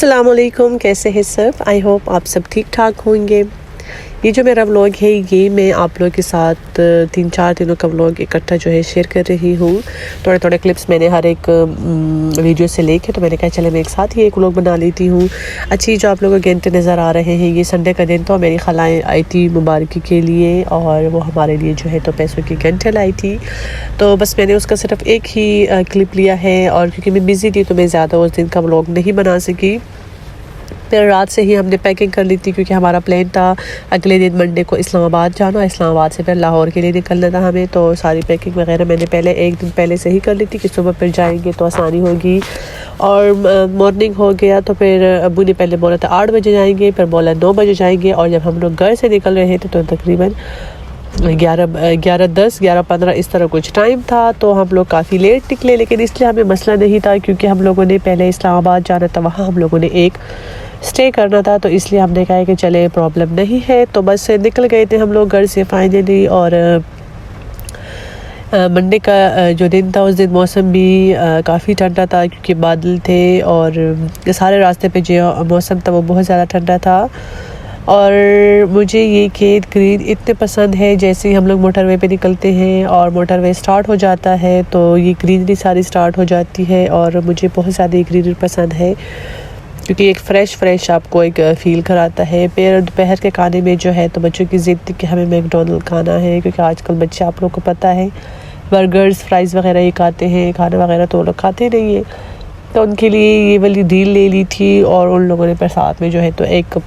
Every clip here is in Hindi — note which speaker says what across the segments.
Speaker 1: अस्सलामुअलैकुम, कैसे हैं सब। आई होप आप सब ठीक ठाक होंगे। ये जो मेरा व्लॉग है ये मैं आप लोगों के साथ 3-4 दिनों का व्लॉग इकट्ठा जो है शेयर कर रही हूँ। थोड़े थोड़े क्लिप्स मैंने हर एक वीडियो से लेके तो मैंने कहा चले मैं एक साथ ही एक व्लॉग बना लेती हूँ। अच्छी जो आप लोगों को घंटे नज़र आ रहे हैं, ये संडे का दिन तो मेरी खलाएँ आई थी मुबारकी के लिए और वो हमारे लिए जो है तो पैसों की घंटे लाई थी। तो बस मैंने उसका सिर्फ एक ही क्लिप लिया है और क्योंकि मैं बिज़ी थी तो मैं ज़्यादा उस दिन का व्लॉग नहीं बना सकी। फिर रात से ही हमने पैकिंग कर ली थी क्योंकि हमारा प्लान था अगले दिन मंडे को इस्लामाबाद जाना। इस्लामाबाद से फिर लाहौर के लिए निकलना था हमें, तो सारी पैकिंग वगैरह मैंने पहले एक दिन पहले से ही कर ली थी कि सुबह फिर जाएंगे तो आसानी होगी। और मॉर्निंग हो गया तो फिर अब्बू ने पहले बोला था 8 बजे जाएंगे, फिर बोला 9 बजे जाएंगे। और जब हम लोग घर से निकल रहे थे तो तकरीबन 11:10 11:15 इस तरह कुछ टाइम था। तो हम लोग काफ़ी लेट निकले, लेकिन इसलिए हमें मसला नहीं था क्योंकि हम लोगों ने पहले इस्लामाबाद जाना था, वहाँ हम लोगों ने एक स्टे करना था, तो इसलिए हमने कहा कि चले प्रॉब्लम नहीं है। तो बस निकल गए थे हम लोग घर से फाइनली। और मंडे का जो दिन था उस दिन मौसम भी काफ़ी ठंडा था क्योंकि बादल थे और सारे रास्ते पे जो मौसम था वो बहुत ज़्यादा ठंडा था। और मुझे ये खेत ग्रीन इतने पसंद है, जैसे ही हम लोग मोटरवे पे निकलते हैं और मोटरवे स्टार्ट हो जाता है तो ये ग्रीनरी सारी स्टार्ट हो जाती है और मुझे बहुत ज़्यादा ये ग्रीनरी पसंद है क्योंकि एक फ़्रेश आपको एक फ़ील कराता है। फिर दोपहर के खाने में जो है तो बच्चों की ज़िद थी कि हमें मैकडॉनल्ड खाना है क्योंकि आजकल बच्चे आप लोगों को पता है बर्गर्स फ्राइज़ वगैरह ये खाते हैं, खाना वगैरह तो वो लोग खाते नहीं है। तो उनके लिए ये वाली डील ले ली थी और उन लोगों ने फिर साथ में जो है तो एक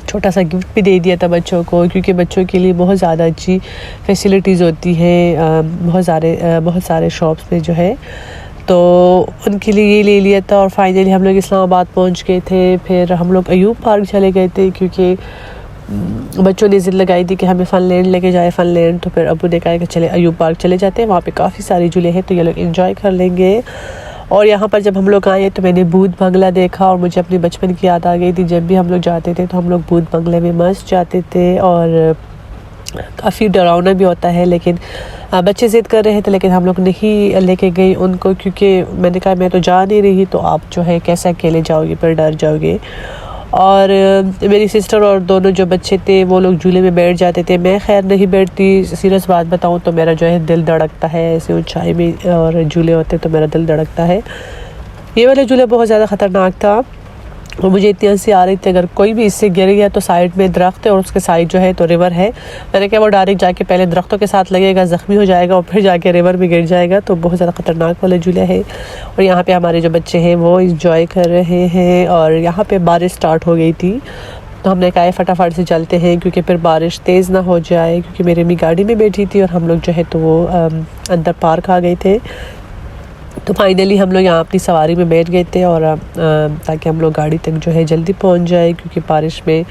Speaker 1: छोटा सा गिफ्ट भी दे दिया था बच्चों को क्योंकि बच्चों के लिए बहुत ज़्यादा अच्छी फैसिलिटीज़ होती है बहुत सारे शॉप्स में जो है, तो उनके लिए ये ले लिया था। और फाइनली हम लोग इस्लामाबाद पहुंच गए थे। फिर हम लोग अयूब पार्क चले गए थे क्योंकि बच्चों ने ज़िद लगाई थी कि हमें फ़नलैंड लेके जाए फ़नलैंड। तो फिर अब्बू ने कहा कि चले अयूब पार्क चले जाते हैं, वहाँ पे काफ़ी सारे झूले हैं तो ये लोग एंजॉय कर लेंगे। और यहाँ पर जब हम लोग आए तो मैंने भूत बंगला देखा और मुझे अपने बचपन की याद आ गई थी। जब भी हम लोग जाते थे तो हम लोग भूत बंगले में मस्त जाते थे और काफ़ी डरावना भी होता है, लेकिन बच्चे ज़िद कर रहे थे लेकिन हम लोग नहीं लेके गए उनको क्योंकि मैंने कहा मैं तो जा नहीं रही तो आप जो है कैसे अकेले जाओगे, फिर डर जाओगे। और मेरी सिस्टर और दोनों जो बच्चे थे वो लोग झूले में बैठ जाते थे, मैं खैर नहीं बैठती। सीरियस बात बताऊं तो मेरा जो है दिल धड़कता है ऐसे ऊंचाई में और झूले होते तो मेरा दिल धड़कता है। ये वाले झूले बहुत ज़्यादा ख़तरनाक था और मुझे इतनी हंसी आ रही थी, अगर कोई भी इससे गिर गया तो साइड में दरख्त है और उसके साइड जो है तो रिवर है। मैंने कहा वो डायरेक्ट जाके पहले दरख्तों के साथ लगेगा, ज़ख्मी हो जाएगा और फिर जाके रिवर में गिर जाएगा, तो बहुत ज़्यादा ख़तरनाक वाले झूले हैं। और यहाँ पे हमारे जो बच्चे हैं वो इंजॉय कर रहे हैं। और यहाँ पे बारिश स्टार्ट हो गई थी तो हमने कहा फटाफट से चलते हैं क्योंकि फिर बारिश तेज़ ना हो जाए, क्योंकि मेरी अम्मी गाड़ी में बैठी थी और हम लोग जो है तो वो अंदर पार्क आ गए थे। तो फाइनली हम लोग यहाँ अपनी सवारी में बैठ गए थे और ताकि हम लोग गाड़ी तक जो है जल्दी पहुँच जाए क्योंकि बारिश में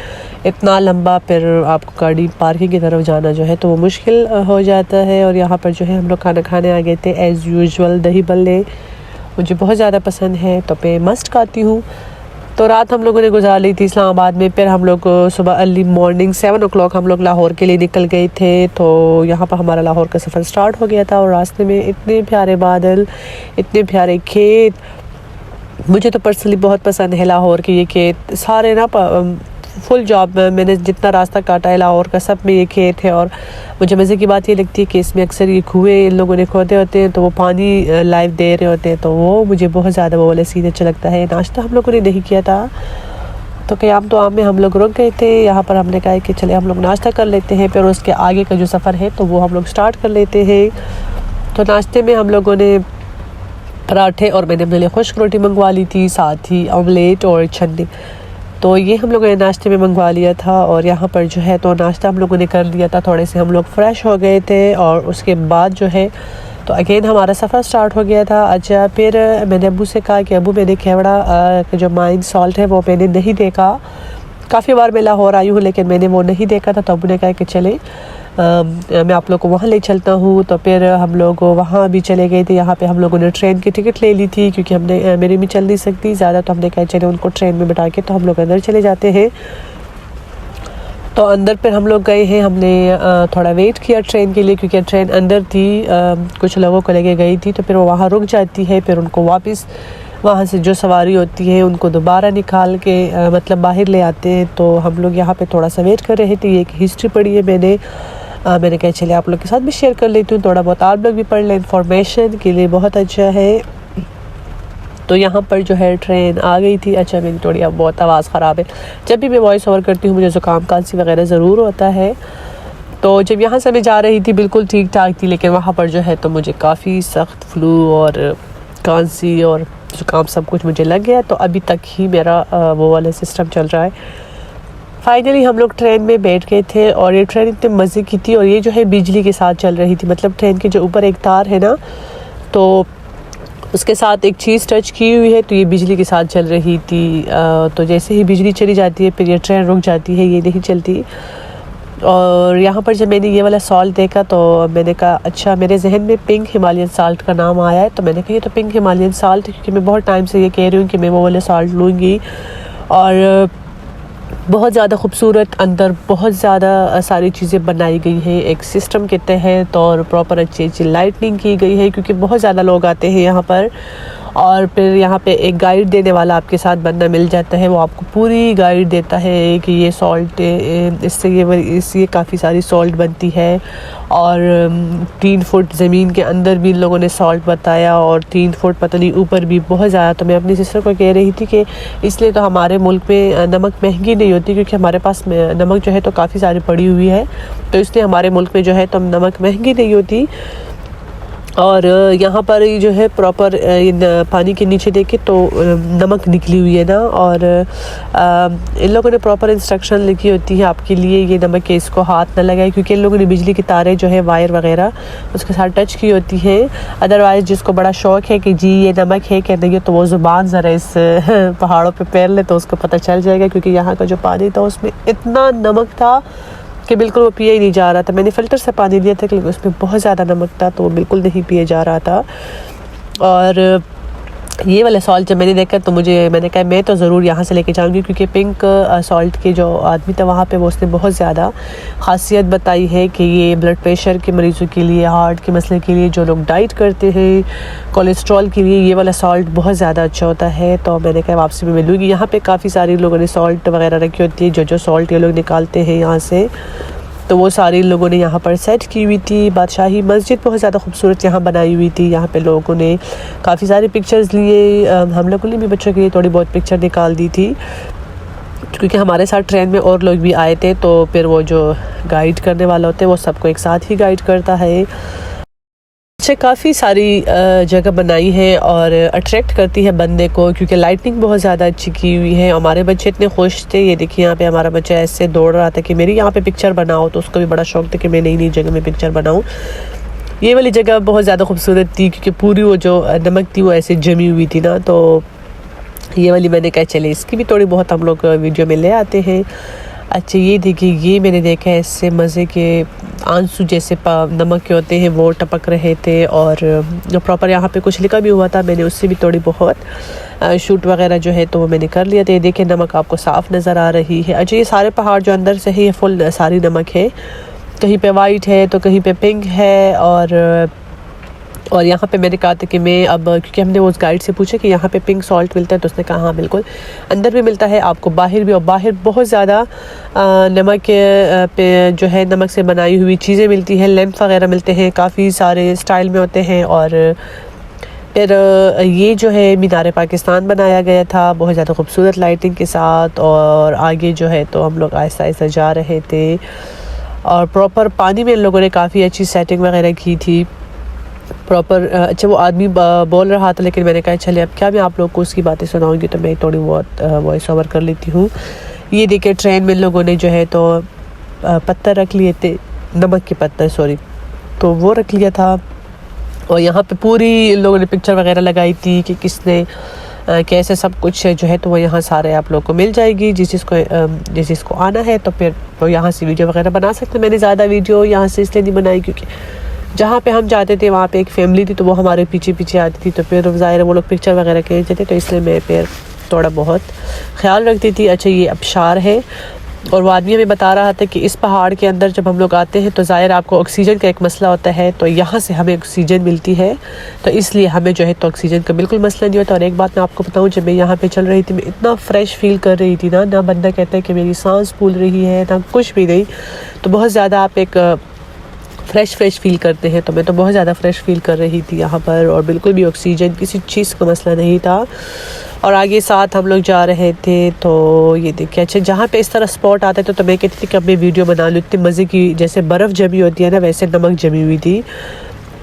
Speaker 1: इतना लंबा फिर आपको गाड़ी पार्किंग की तरफ जाना जो है तो वो मुश्किल हो जाता है। और यहाँ पर जो है हम लोग खाना खाने आ गए थे एज़ यूजुअल। दही बल्ले मुझे बहुत ज़्यादा पसंद है तो मैं मस्ट खाती हूँ। तो रात हम लोगों ने गुजार ली थी इस्लामाबाद में। फिर हम लोग सुबह अर्ली मॉर्निंग 7 o'clock हम लोग लाहौर के लिए निकल गए थे। तो यहाँ पर हमारा लाहौर का सफ़र स्टार्ट हो गया था और रास्ते में इतने प्यारे बादल, इतने प्यारे खेत। मुझे तो पर्सनली बहुत पसंद है लाहौर के ये खेत सारे ना, फुल जॉब मैंने जितना रास्ता काटा है लाहौर का सब में ये खेत है। और मुझे मज़े की बात ये लगती है कि इसमें अक्सर ये कुएँ इन लोगों ने खोदे होते हैं तो वो पानी लाइव दे रहे होते हैं, तो वो मुझे बहुत ज़्यादा वो वाला सीन अच्छा लगता है। नाश्ता हम लोगों ने नहीं किया था तो क़याम तो आम में हम लोग रुक गए थे। यहाँ पर हमने कहा कि चले हम लोग नाश्ता कर लेते हैं, फिर उसके आगे का जो सफ़र है तो वो हम लोग स्टार्ट कर लेते हैं। तो नाश्ते में हम लोगों ने पराठे और मैंने अपने लिए खुश्क रोटी मंगवा ली थी, साथ ही ऑमलेट और छन्नी, तो ये हम लोगों ने नाश्ते में मंगवा लिया था। और यहाँ पर जो है तो नाश्ता हम लोगों ने कर लिया था, थोड़े से हम लोग फ्रेश हो गए थे और उसके बाद जो है तो अगेन हमारा सफ़र स्टार्ट हो गया था। अच्छा, फिर मैंने अब्बू से कहा कि अब्बू मैंने केवड़ा जो माइन सॉल्ट है वो मैंने नहीं देखा, काफ़ी बार मैं लाहौर आई हूँ लेकिन मैंने वो नहीं देखा था। तो अब्बू ने कहा कि चले मैं आप लोग को वहाँ ले चलता हूँ। तो फिर हम लोग वहाँ भी चले गए थे। यहाँ पे हम लोगों ने ट्रेन की टिकट ले ली थी क्योंकि हमने मेरी भी चल नहीं सकती ज़्यादा, तो हमने कहा चले उनको ट्रेन में बिठा के तो हम लोग अंदर चले जाते हैं। तो अंदर फिर हम लोग गए हैं, हमने थोड़ा वेट किया ट्रेन के लिए क्योंकि ट्रेन अंदर थी, कुछ लोगों को लेके गई थी तो फिर वो वहाँ रुक जाती है, फिर उनको वापस वहाँ से जो सवारी होती है उनको दोबारा निकाल के मतलब बाहर ले आते हैं। तो हम लोग यहाँ पे थोड़ा सा वेट कर रहे थे। ये एक हिस्ट्री पढ़ी है मैंने कहा चलिए आप लोग के साथ भी शेयर कर लेती हूँ, थोड़ा बहुत आप लोग भी पढ़ लें, इंफॉर्मेशन के लिए बहुत अच्छा है। तो यहाँ पर जो है ट्रेन आ गई थी। अच्छा मेरी थोड़ी अब बहुत आवाज़ ख़राब है, जब भी मैं वॉइस ओवर करती हूँ मुझे ज़ुकाम खांसी वगैरह ज़रूर होता है। तो जब यहाँ से मैं जा रही थी बिल्कुल ठीक ठाक थी, लेकिन वहाँ पर जो है तो मुझे काफ़ी सख्त फ्लू और खांसी और ज़ुकाम सब कुछ मुझे लग गया। तो अभी तक ही मेरा वो वाला सिस्टम चल रहा है। फाइनली हम लोग ट्रेन में बैठ गए थे और ये ट्रेन इतने मज़े की थी और ये जो है बिजली के साथ चल रही थी। मतलब ट्रेन के जो ऊपर एक तार है ना, तो उसके साथ एक चीज़ टच की हुई है, तो ये बिजली के साथ चल रही थी। तो जैसे ही बिजली चली जाती है फिर ये ट्रेन रुक जाती है, ये नहीं चलती। और यहाँ पर जब मैंने ये वाला सॉल्ट देखा तो मैंने कहा अच्छा, मेरे जहन में पिंक हिमालयन साल्ट का नाम आया है। तो मैंने कहा ये तो पिंक हिमालयन साल्ट है, क्योंकि मैं बहुत टाइम से ये कह रही हूँ कि मैं वो वाला साल्ट लूँगी। और बहुत ज़्यादा खूबसूरत, अंदर बहुत ज़्यादा सारी चीज़ें बनाई गई हैं एक सिस्टम के तहत, और प्रॉपर अच्छी अच्छी लाइटनिंग की गई है, क्योंकि बहुत ज़्यादा लोग आते हैं यहाँ पर। और फिर यहाँ पे एक गाइड देने वाला आपके साथ बंदा मिल जाता है, वो आपको पूरी गाइड देता है कि ये सॉल्ट इससे काफ़ी सारी सॉल्ट बनती है। और 3 फुट ज़मीन के अंदर भी इन लोगों ने सॉल्ट बताया, और 3 फुट पता नहीं ऊपर भी बहुत ज़्यादा। तो मैं अपनी सिस्टर को कह रही थी कि इसलिए तो हमारे मुल्क में नमक महंगी नहीं होती, क्योंकि हमारे पास नमक जो है तो काफ़ी सारी पड़ी हुई है, तो इसलिए हमारे मुल्क में जो है तो नमक महंगी नहीं होती। और यहाँ पर जो है प्रॉपर पानी के नीचे देखे तो नमक निकली हुई है ना, और इन लोगों ने प्रॉपर इंस्ट्रक्शन लिखी होती है आपके लिए ये नमक के इसको हाथ ना लगाए, क्योंकि इन लोगों ने बिजली की तारें जो है वायर वगैरह उसके साथ टच की होती है। अदरवाइज़ जिसको बड़ा शौक़ है कि जी ये नमक है क्या नहीं है, तो वो ज़ुबान ज़रा इस पहाड़ों पर पैर ले तो उसको पता चल जाएगा, क्योंकि यहाँ का जो पानी था उसमें इतना नमक था कि बिल्कुल वो पिया ही नहीं जा रहा था। मैंने फ़िल्टर से पानी लिया था, लेकिन उसमें बहुत ज़्यादा नमक था, तो वो बिल्कुल नहीं पिया जा रहा था। और ये वाला सॉल्ट जब मैंने देखा तो मैंने कहा मैं तो ज़रूर यहाँ से लेके जाऊँगी, क्योंकि पिंक सॉल्ट के जो आदमी था वहाँ पे वो उसने बहुत ज़्यादा ख़ासियत बताई है कि ये ब्लड प्रेशर के मरीज़ों के लिए, हार्ट के मसले के लिए, जो लोग डाइट करते हैं, कोलेस्ट्रॉल के लिए ये वाला सॉल्ट बहुत ज़्यादा अच्छा होता है। तो मैंने कहा वापसी में मिलूँगी। यहाँ पर काफ़ी सारे लोगों ने सॉल्ट वगैरह रखी होती है, जो सॉल्ट ये लोग निकालते हैं यहाँ से, तो वो सारे लोगों ने यहाँ पर सेट की हुई थी। बादशाही मस्जिद बहुत ज़्यादा खूबसूरत यहाँ बनाई हुई थी। यहाँ पे लोगों ने काफ़ी सारे पिक्चर्स लिए, हम लोगों ने भी बच्चों के लिए थोड़ी बहुत पिक्चर निकाल दी थी, क्योंकि हमारे साथ ट्रेन में और लोग भी आए थे। तो फिर वो जो गाइड करने वाला होता है वो सबको एक साथ ही गाइड करता है। अच्छा काफ़ी सारी जगह बनाई है और अट्रैक्ट करती है बंदे को, क्योंकि लाइटिंग बहुत ज़्यादा अच्छी की हुई है। हमारे बच्चे इतने खुश थे। ये देखिए यहाँ पे हमारा बच्चा ऐसे दौड़ रहा था कि मेरी यहाँ पे पिक्चर बनाओ, तो उसको भी बड़ा शौक था कि मैं नई नई जगह में पिक्चर बनाऊँ। ये वाली जगह बहुत ज़्यादा खूबसूरत थी, क्योंकि पूरी वो जो नमक थी वो ऐसे जमी हुई थी ना, तो ये वाली मैंने कहा चले इसकी भी थोड़ी बहुत हम लोग वीडियो में ले आते हैं। अच्छा ये देखिए, ये मैंने देखा है इससे मज़े के आंसू जैसे नमक के होते हैं वो टपक रहे थे, और जो प्रॉपर यहाँ पे कुछ लिखा भी हुआ था, मैंने उससे भी थोड़ी बहुत शूट वगैरह जो है तो वो मैंने कर लिया था। ये देखिए नमक आपको साफ़ नज़र आ रही है। अच्छा ये सारे पहाड़ जो अंदर से है ये फुल सारी नमक है, कहीं पे वाइट है तो कहीं पे पिंक है। और यहाँ पे मैंने कहा था कि मैं अब, क्योंकि हमने उस गाइड से पूछा कि यहाँ पे पिंक सॉल्ट मिलता है, तो उसने कहा हाँ बिल्कुल अंदर भी मिलता है आपको, बाहर भी। और बाहर बहुत ज़्यादा नमक पे जो है नमक से बनाई हुई चीज़ें मिलती हैं, लैंप वगैरह मिलते हैं, काफ़ी सारे स्टाइल में होते हैं। और फिर ये जो है मीनार पाकिस्तान बनाया गया था बहुत ज़्यादा खूबसूरत लाइटिंग के साथ। और आगे जो है तो हम लोग आहिस्ता आहिस्ता जा रहे थे, और प्रॉपर पानी में इन लोगों ने काफ़ी अच्छी सेटिंग वगैरह की थी प्रॉपर। अच्छा वो आदमी बोल रहा था, लेकिन मैंने कहा चले अब क्या मैं आप लोग को उसकी बातें सुनाऊंगी, तो मैं थोड़ी बहुत वॉइस ओवर कर लेती हूँ। ये देखिए ट्रेन में लोगों ने जो है तो पत्थर रख लिए थे, नमक के पत्थर सॉरी, तो वो रख लिया था। और यहाँ पे पूरी लोगों ने पिक्चर वगैरह लगाई थी कि किसने कैसे सब कुछ जो है तो वो यहाँ सारे आप लोग को मिल जाएगी। जिस जिसको आना है तो फिर वो यहाँ से वीडियो वगैरह बना सकते हैं। मैंने ज़्यादा वीडियो यहाँ से इसलिए नहीं बनाई, क्योंकि जहाँ पे हम जाते थे वहाँ पे एक फैमिली थी, तो वो हमारे पीछे पीछे आती थी, तो फिर ज़ाहिर है वो लोग पिक्चर वगैरह खींचते थे, तो इसलिए मैं फिर थोड़ा बहुत ख्याल रखती थी। अच्छा ये आबशार है, और वो आदमी हमें बता रहा था कि इस पहाड़ के अंदर जब हम लोग आते हैं तो ज़ाहिर आपको ऑक्सीजन का एक मसला होता है, तो यहाँ से हमें ऑक्सीजन मिलती है, तो इसलिए हमें जो है तो ऑक्सीजन का बिल्कुल मसला नहीं होता। और एक बात मैं आपको बताऊँ, जब मैं यहाँ पे चल रही थी मैं इतना फ़्रेश फील कर रही थी ना बंदा कहता है कि मेरी सांस फूल रही है ना कुछ भी नहीं, तो बहुत ज़्यादा आप एक फ़्रेश फील करते हैं। तो मैं तो बहुत ज़्यादा फ़्रेश फील कर रही थी यहाँ पर, और बिल्कुल भी ऑक्सीजन किसी चीज़ का मसला नहीं था। और आगे साथ हम लोग जा रहे थे, तो ये देखिए अच्छा जहाँ पे इस तरह स्पॉट आते थे तो मैं कहती थी कि अब मैं वीडियो बना लूँ। इतनी मज़े की, जैसे बर्फ़ जमी होती है ना वैसे नमक जमी हुई थी,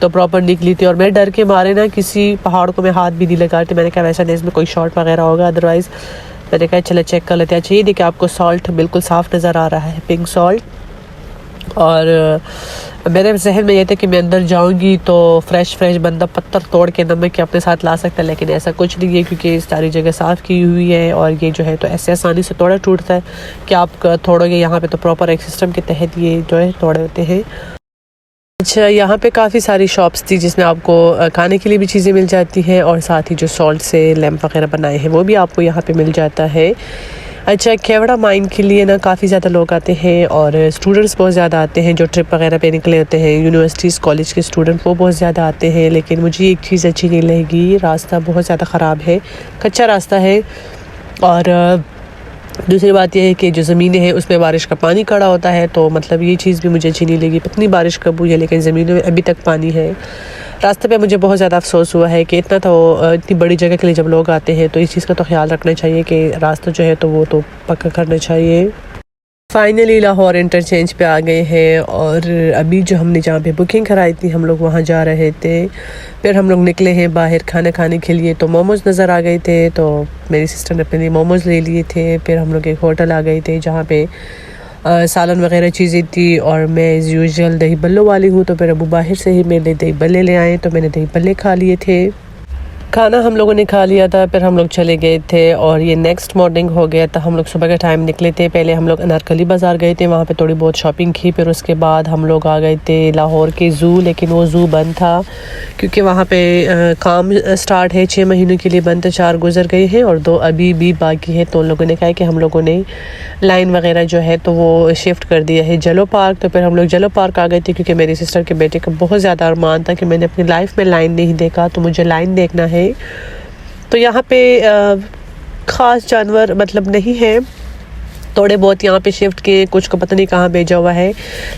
Speaker 1: तो प्रॉपर निकली थी। और मैं डर के मारे ना किसी पहाड़ को मैं हाथ भी नहीं लगाती, मैंने कहा वैसा नहीं इसमें कोई शॉट वगैरह होगा, अदरवाइज़ मैंने कहा चलो चेक कर लेते हैं। अच्छा ये देखिए आपको सॉल्ट बिल्कुल साफ़ नज़र आ रहा है, पिंक सॉल्ट। और मेरे जहन में ये था कि मैं अंदर जाऊंगी तो फ्रेश बंदा पत्थर तोड़ के नमक के अपने साथ ला सकता है, लेकिन ऐसा कुछ नहीं है क्योंकि सारी जगह साफ़ की हुई है। और ये जो है तो ऐसे आसानी से तोड़ा टूटता है कि आप तोड़ोगे यहाँ पे, तो प्रॉपर एक सिस्टम के तहत ये जो है तोड़े होते हैं। अच्छा यहाँ पे काफ़ी सारी शॉप्स थी जिसमें आपको खाने के लिए भी चीज़ें मिल जाती हैं, और साथ ही जो सॉल्ट से लैंप वगैरह बनाए हैं वो भी आपको यहाँ पे मिल जाता है। अच्छा केवड़ा माइन के लिए ना काफ़ी ज़्यादा लोग आते हैं, और स्टूडेंट्स बहुत ज़्यादा आते हैं जो ट्रिप वगैरह पे निकले होते हैं, यूनिवर्सिटीज़ कॉलेज के स्टूडेंट वो बहुत ज़्यादा आते हैं। लेकिन मुझे एक चीज़ अच्छी नहीं लगी, रास्ता बहुत ज़्यादा ख़राब है, कच्चा रास्ता है। और दूसरी बात यह है कि जो ज़मीनें हैं उसमें बारिश का पानी खड़ा होता है, तो मतलब ये चीज़ भी मुझे अच्छी नहीं लगी। इतनी बारिश कब हुई है लेकिन ज़मीनों में अभी तक पानी है। रास्ते पे मुझे बहुत ज़्यादा अफसोस हुआ है कि इतनी बड़ी जगह के लिए जब लोग आते हैं तो इस चीज़ का तो ख्याल रखना चाहिए कि रास्ता जो है तो वो तो पक्का करना चाहिए। फाइनली लाहौर इंटरचेंज पे आ गए हैं, और अभी जो हमने जहाँ पे बुकिंग कराई थी हम लोग वहाँ जा रहे थे। फिर हम लोग निकले हैं बाहर खाना खाने के लिए, तो मोमोज़ नज़र आ गए थे, तो मेरी सिस्टर ने अपने लिए मोमोज़ ले लिए थे। फिर हम लोग एक होटल आ गए थे जहाँ पे सालन वगैरह चीज़ें थी, और मैं एज़ यूजुअल दही बल्लों वाली हूँ, तो फिर अबू बाहर से ही मेरे लिए दही बल्ले ले आए, तो मैंने दही बल्ले खा लिए थे। खाना हम लोगों ने खा लिया था, फिर हम लोग चले गए थे, और ये नेक्स्ट मॉर्निंग हो गया था। हम लोग सुबह के टाइम निकले थे, पहले हम लोग अनारकली बाज़ार गए थे, वहाँ पे थोड़ी बहुत शॉपिंग की। फिर उसके बाद हम लोग आ गए थे लाहौर के ज़ू, लेकिन वो ज़ू बंद था क्योंकि वहाँ पे काम स्टार्ट है, 6 महीनों के लिए बंद था। 4 गुजर गए हैं और 2 अभी भी बाकी है। तो उन लोगों ने कहा कि हम लोगों ने लाइन वगैरह जो है तो वो शिफ्ट कर दिया है जलो पार्क। तो फिर हम लोग जलो पार्क आ गए थे क्योंकि मेरी सिस्टर के बेटे का बहुत ज़्यादा अरमान था कि मैंने अपनी लाइफ में लाइन नहीं देखा, तो मुझे लाइन देखना है। तो यहाँ पे ख़ास जानवर मतलब नहीं है, थोड़े बहुत यहाँ पे शिफ्ट किए, कुछ को पता नहीं कहाँ भेजा हुआ है।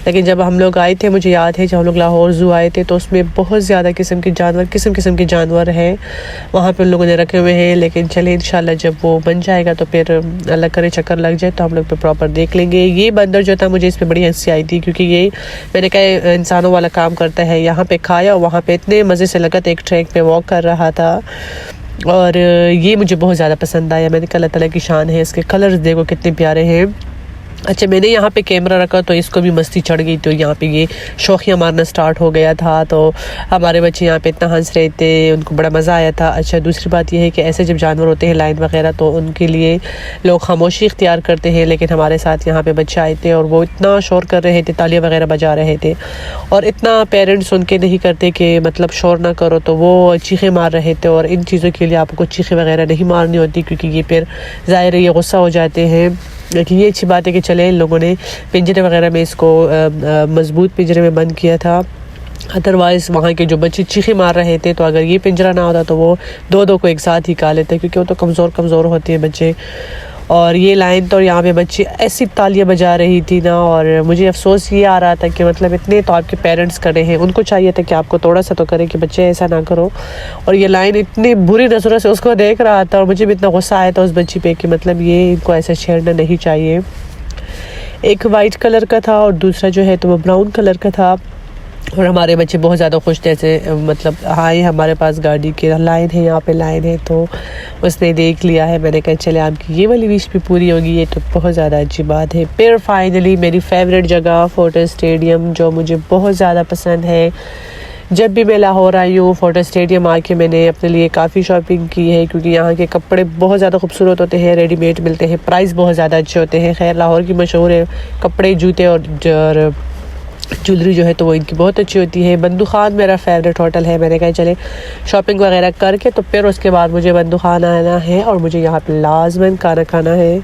Speaker 1: लेकिन जब हम लोग आए थे, मुझे याद है जब हम लोग लाहौर ज़ू आए थे तो उसमें बहुत ज़्यादा किस्म के जानवर हैं वहाँ पे उन लोगों ने रखे हुए हैं। लेकिन चले इंशाल्लाह जब वो बन जाएगा तो फिर अल्लाह करे चक्कर लग जाए तो हम लोग पे प्रॉपर देख लेंगे। ये बंदर जो था मुझे इस पर बड़ी हंसी आई थी क्योंकि ये मैंने कहा इंसानों वाला काम करता है, यहाँ पर खाया और वहाँ पर इतने मज़े से लगा था, एक ट्रैक पर वॉक कर रहा था, और ये मुझे बहुत ज़्यादा पसंद आया। मैंने कहा अल्लाह ताला की शान है, इसके कलर्स देखो कितने प्यारे हैं। अच्छा मैंने यहाँ पे कैमरा रखा तो इसको भी मस्ती चढ़ गई, तो यहाँ पे ये शौकिया मारना स्टार्ट हो गया था। तो हमारे बच्चे यहाँ पे इतना हंस रहे थे, उनको बड़ा मज़ा आया था। अच्छा दूसरी बात यह है कि ऐसे जब जानवर होते हैं लाइन वगैरह तो उनके लिए लोग खामोशी इख्तियार करते हैं, लेकिन हमारे साथ यहाँ पे बच्चे आए थे और वो इतना शोर कर रहे थे, तालियाँ वगैरह बजा रहे थे, और इतना पेरेंट्स उनके नहीं करते कि मतलब शोर ना करो, तो वो चीखें मार रहे थे। और इन चीज़ों के लिए आपको चीखें वगैरह नहीं मारनी होती क्योंकि ये फिर ज़ाहिर है ये गुस्सा हो जाते हैं। लेकिन ये अच्छी बात है कि चले इन लोगों ने पिंजरे वगैरह में इसको मज़बूत पिंजरे में बंद किया था, अदरवाइज़ वहाँ के जो बच्चे चीखें मार रहे थे तो अगर ये पिंजरा ना होता तो वो दो को एक साथ ही खा लेते क्योंकि वो तो कमज़ोर होते हैं बच्चे। और ये लाइन तो यहाँ पे बच्चे ऐसी तालियां बजा रही थी ना, और मुझे अफसोस ये आ रहा था कि मतलब इतने तो आपके पेरेंट्स करे हैं, उनको चाहिए था कि आपको थोड़ा सा तो करें कि बच्चे ऐसा ना करो। और ये लाइन इतनी बुरी नज़रों से उसको देख रहा था और मुझे भी इतना गुस्सा आया था उस बच्ची पे कि मतलब ये इनको ऐसा छेड़ना नहीं चाहिए। एक वाइट कलर का था और दूसरा जो है तो वो ब्राउन कलर का था, और हमारे बच्चे बहुत ज़्यादा खुश थे, ऐसे मतलब हाँ हमारे पास गाड़ी की लाइन है, यहाँ पे लाइन है, तो उसने देख लिया है। मैंने कहा चले आपकी ये वाली विश भी पूरी होगी, ये तो बहुत ज़्यादा अच्छी बात है। फिर फाइनली मेरी फेवरेट जगह फोर्ट स्टेडियम, जो मुझे बहुत ज़्यादा पसंद है। जब भी मैं लाहौर आई हूँ फोर्ट स्टेडियम आके मैंने अपने लिए काफ़ी शॉपिंग की है क्योंकि यहाँ के कपड़े बहुत ज़्यादा खूबसूरत होते हैं, रेडीमेड मिलते हैं, प्राइस बहुत ज़्यादा अच्छे होते हैं। खैर लाहौर की मशहूर है कपड़े, जूते और ज्वेलरी जो है तो वो इनकी बहुत अच्छी होती है। बंदू खान मेरा फेवरेट होटल है। मैंने कहा चले शॉपिंग वगैरह करके तो फिर उसके बाद मुझे बंदू खान आना है और मुझे यहाँ पे लाजमन खाना खाना है।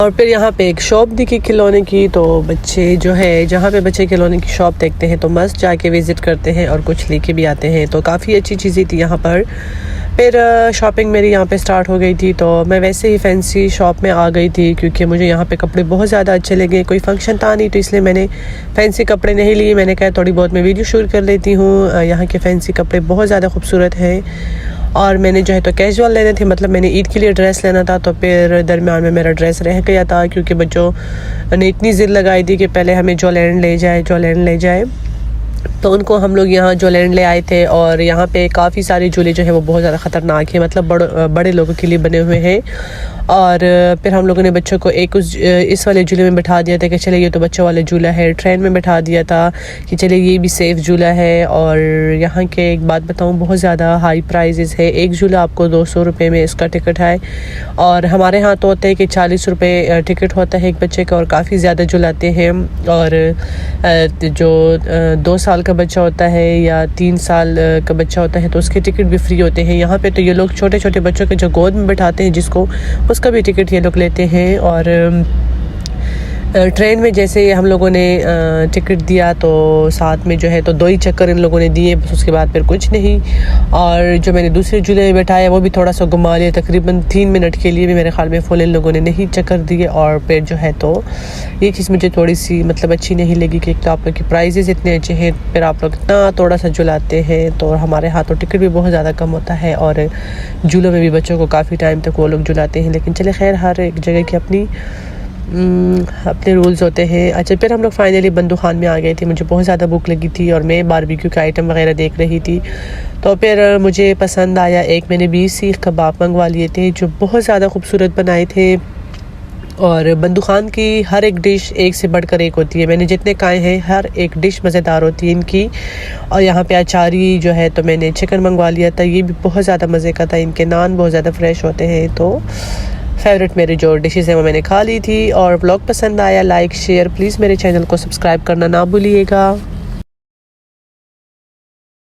Speaker 1: और फिर यहाँ पे एक शॉप दिखी खिलौने की, तो बच्चे जो है जहाँ पे बच्चे खिलौने की शॉप देखते हैं तो मस्त जाके विज़िट करते हैं और कुछ लेके भी आते हैं। तो काफ़ी अच्छी चीज़ें थी यहाँ पर। फिर शॉपिंग मेरी यहाँ पे स्टार्ट हो गई थी, तो मैं वैसे ही फैंसी शॉप में आ गई थी क्योंकि मुझे यहाँ पे कपड़े बहुत ज़्यादा अच्छे लगे। कोई फंक्शन था नहीं तो इसलिए मैंने फैंसी कपड़े नहीं लिए। मैंने कहा थोड़ी बहुत मैं वीडियो शूट कर लेती हूँ। यहाँ के फैंसी कपड़े बहुत ज़्यादा खूबसूरत हैं और मैंने जो है तो कैजुअल लेने थे, मतलब मैंने ईद के लिए ड्रेस लेना था। तो फिर दरमियान में मेरा ड्रेस रह गया था क्योंकि बच्चों ने इतनी ज़िद लगाई थी कि पहले हमें जोलैंड ले जाए। तो उनको हम लोग यहाँ जोलैंड ले आए थे और यहाँ पे काफ़ी सारे झूले जो है वो बहुत ज़्यादा ख़तरनाक है, मतलब बड़े लोगों के लिए बने हुए हैं। और फिर हम लोगों ने बच्चों को इस वाले झूले में बैठा दिया था कि चले ये तो बच्चों वाला झूला है। ट्रेन में बैठा दिया था कि चले ये भी सेफ़ झूला है। और यहाँ के एक बात बताऊँ, बहुत ज़्यादा हाई प्राइजेज़ है। एक झूला आपको 200 रुपये में इसका टिकट है और हमारे यहाँ तो होता है कि 40 रुपये टिकट होता है एक बच्चे का और काफ़ी ज़्यादा झुलाते हैं। और जो 2 साल का बच्चा होता है या 3 साल का बच्चा होता है तो उसके टिकट भी फ्री होते हैं। यहाँ पे तो ये लोग छोटे छोटे बच्चों के जो गोद में बैठाते हैं जिसको, उसका भी टिकट ये लोग लेते हैं। और ट्रेन में जैसे हम लोगों ने टिकट दिया तो साथ में जो है तो 2 ही चक्कर इन लोगों ने दिए, बस उसके बाद फिर कुछ नहीं। और जो मैंने दूसरे झूले में बैठाया वो भी थोड़ा सा घुमा लिया, तकरीबन 3 मिनट के लिए भी मेरे ख्याल में फुल इन लोगों ने नहीं चक्कर दिए। और फिर जो है तो ये चीज़ मुझे थोड़ी सी मतलब अच्छी नहीं लगी कि एक तो आप लोग के प्राइजेज़ इतने अच्छे हैं, फिर आप लोग इतना थोड़ा सा झुलाते हैं। तो हमारे हाथों टिकट भी बहुत ज़्यादा कम होता है और झूलों में भी बच्चों को काफ़ी टाइम तक वो लोग झुलाते हैं। लेकिन चले खैर, हर एक जगह की अपने रूल्स होते हैं। अच्छा, फिर हम लोग फाइनली बंदू खान में आ गए थे। मुझे बहुत ज़्यादा भूख लगी थी और मैं बारबेक्यू के आइटम वगैरह देख रही थी। तो फिर मुझे पसंद आया, एक मैंने 20 सीख कबाब मंगवा लिए थे जो बहुत ज़्यादा खूबसूरत बनाए थे। और बंदू खान की हर एक डिश एक से बढ़कर एक होती है। मैंने जितने खाए हैं हर एक डिश मज़ेदार होती है इनकी। और यहाँ पे अचारी जो है तो मैंने चिकन मंगवा लिया था, ये भी बहुत ज़्यादा मज़े का था। इनके नान बहुत ज़्यादा फ्रेश होते हैं। तो फेवरेट मेरे जो डिशेज़ हैं वो मैंने खा ली थी। और व्लॉग पसंद आया, लाइक शेयर प्लीज़ मेरे चैनल को सब्सक्राइब करना ना भूलिएगा।